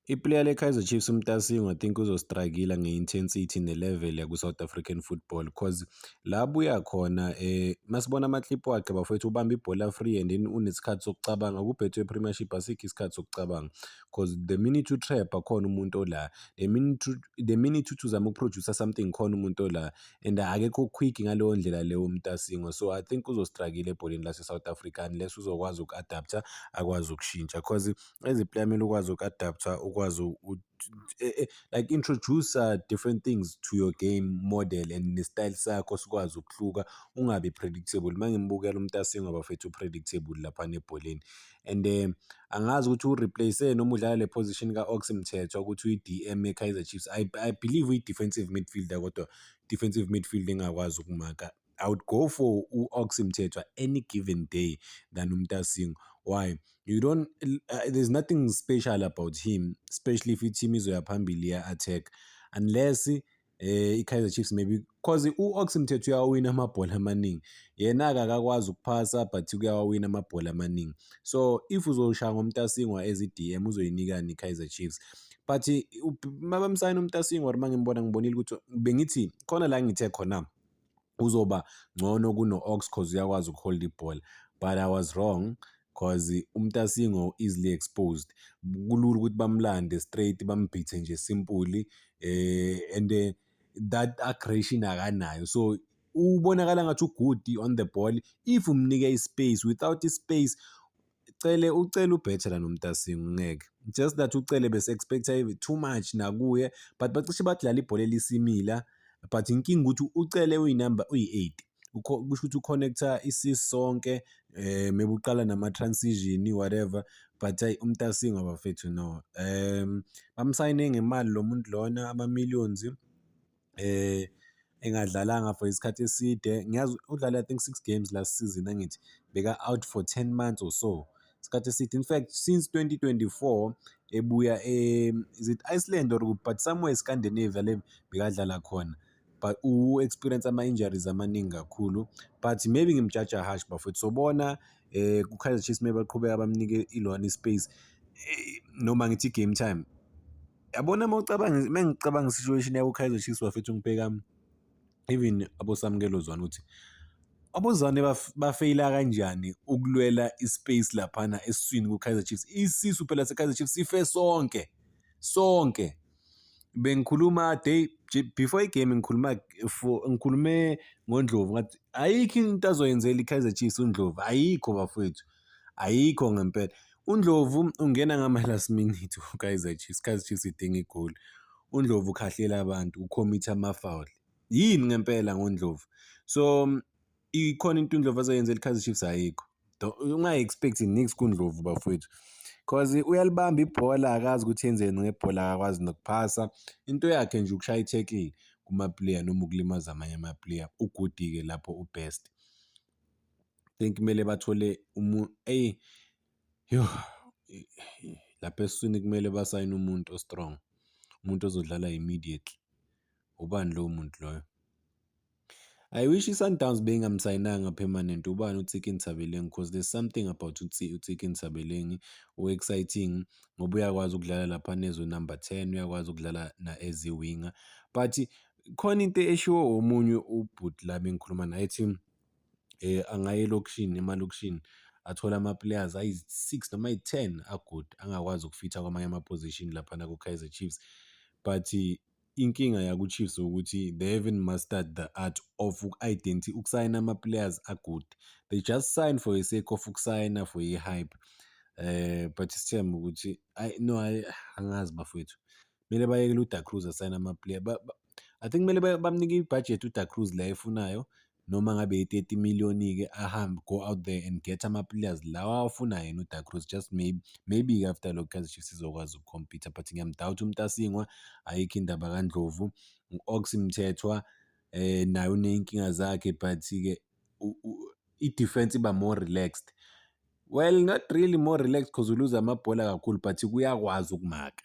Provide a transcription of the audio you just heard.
Iplayer le-Kaizer Chiefs uMtasingo I think uzostruggle nge-intensity ne-level yaku-South African football because la abuya khona masibona ama-clip wakhe bafowethu ubamba ibhola free and then unesikhathi sokucabanga kubhethwe Premiership asikho isikhathi sokucabanga because the minute u-trap khona umuntu ola the minute uthi uzama ukuproducer something khona umuntu ola and akekho quick ngaleyo ndlela leyo uMtasingo, so I think uzostruggle ebholeni lase-South Africa unless uzokwazi uku-adapter akwazi ukushintsha because as a player kumele ukwazi uku-adapter ukwazi like introduce different things to your game model and ne-style sakho sikwazi ukuhluka ungabi predictable. Mangimubukela uMtasingo bafethu predictable lapha nebholeni and angazi ukuthi ureplace noma udlala le position ka-Ox Mthethwa ukuthi uyi-DM ye-Kaizer Chiefs. I believe uyi-defensive midfielder kodwa defensive midfield engakwazi ukumaka. I would go for u-Ox Mthethwa any given day than uMtasingo. Why? You don't there's nothing special about him, especially if i-team izoya phambili ya-attack unless i-Kaizer Chiefs maybe because u-Ox Mthethwa uyawina amabhola amaningi yena-ke akakwazi ukuphasa but uyawawina amabhola amaningi, so if uzoshaya ngoMtasingo as i-DM uzoyinikani i-Kaizer Chiefs. But mabamsayina uMtasingo or mangimbona ngibonile ukuthi bengithi khona la ngithe khona uzoba ngcono kuno-Ox cause uyakwazi ukuhold ibhola, but I was wrong because uMtasingo easily exposed. Kulula ukuthi bamlande straight bambithe nje simply and that aggression akanayo, so ubonakala ngathi ugood on the ball if umnike ispace. Without ispace ucele ubhethe la noMtasingo ngeke, just that ucele bese expecta too much nakuye but bacishe badlala ibhola elisimila, but inkinga ukuthi ucele uyinumber uyi-8 kusho ukuthi uconnecta isi sonke maybe uqala nama-transition whatever, but uMtasingo bafethu no. Bamsayine ngemali lo muntu lona ama-millions engadlalanga for isikhathi eside. Ngiyazi udlala I think 6 games last season angithi beka out for 10 months or so, isikhathi eside. In fact since 2024 ebuya is it Iceland or but somewhere Scandinavia le bekadlala khona, but u-experience ama-injuries amaningi kakhulu, but maybe ngimjaja harsh bafethu. Sobona ku-Kaizer Chiefs maybe baqhubeka bamnike ilona i-space noma ngithi game time. Yabona mengicabanga i-situation yaku-Kaizer Chiefs bafethu ngibheka even abosamukelo Zwane ukuthi aboZwane bafeyila kanjani ukulwela ispace laphana esiswini ku-Kaizer Chiefs. Isisu phela se-Kaizer Chiefs sife sonke. Bengikhuluma day before igame ngikhulume ngoNdlovu ngathi ayikho into azoyenzela i-Kaizer Chiefs uNdlovu, ayikho bafowethu, ayikho ngempela. uNdlovu ungena ngama-last minute ku-Kaizer Chiefs idinga igoli. uNdlovu ukhahlela abantu, ucommit ama-foul yini ngempela ngoNdlovu, so ikhona into uNdlovu azoyenzela i-Kaizer Chiefs ayikho. Ungayi-expect nix kuNdlovu bafowethu because uyalibamba ibhola akazi ukuthi yenzeni ngebhola, akakwazi nokuphasa. Into yakhe nje ukushaya i-tackle kuma-player noma ukulimaza amanye ama-player. Ugudi-ke lapho u-best. Think kumele bathole lapha esiswini kumele basayine umuntu o-strong, umuntu ozodlala immediately. Ubani lowo muntu loyo? I wish i-Sundowns bengamsayinanga permanent. Ubani uTsiki Ntshabeleng because there's something about uTsiki Ntshabeleng exciting ngoba uyakwazi ukudlala lapha nezo number 10, uyakwazi ukudlala as a-winger, but khona into eshiwo omunye ubhuti la bengikhuluma naye ethi angaye emalokishini athola ama-players ayi-6 noma ayi-10 agood angakwazi ukufitha kwamanye ama-position laphana ku-Kaizer Chiefs, but inkinga yaku-Chiefs ukuthi they haven't mastered the art of ukusayina ama-players agood. They just sign for the sake of ukusayina for i-hype, but isithemba ukuthi angazi bafowethu, kumele bayekele uDa Cruz asayine ama-player. I think kumele bamnike i-budget uDa Cruz la efunayo, noma ngabe i-30 million-ke ahambe go out there and get ama-players lawa awafunayo yena uDa Cruz, just maybe after lokho Kaizer Chiefs izokwazi ukucompete, but ngiyamdoubt uMtasingo, ayikho indaba kaNdlovu. u-Ox Mthethwa naye uney'nkinga zakhe, but-ke i-defense iba more relaxed. Well, not really more relaxed because uluza amabhola kakhulu but kuyakwazi ukumaka.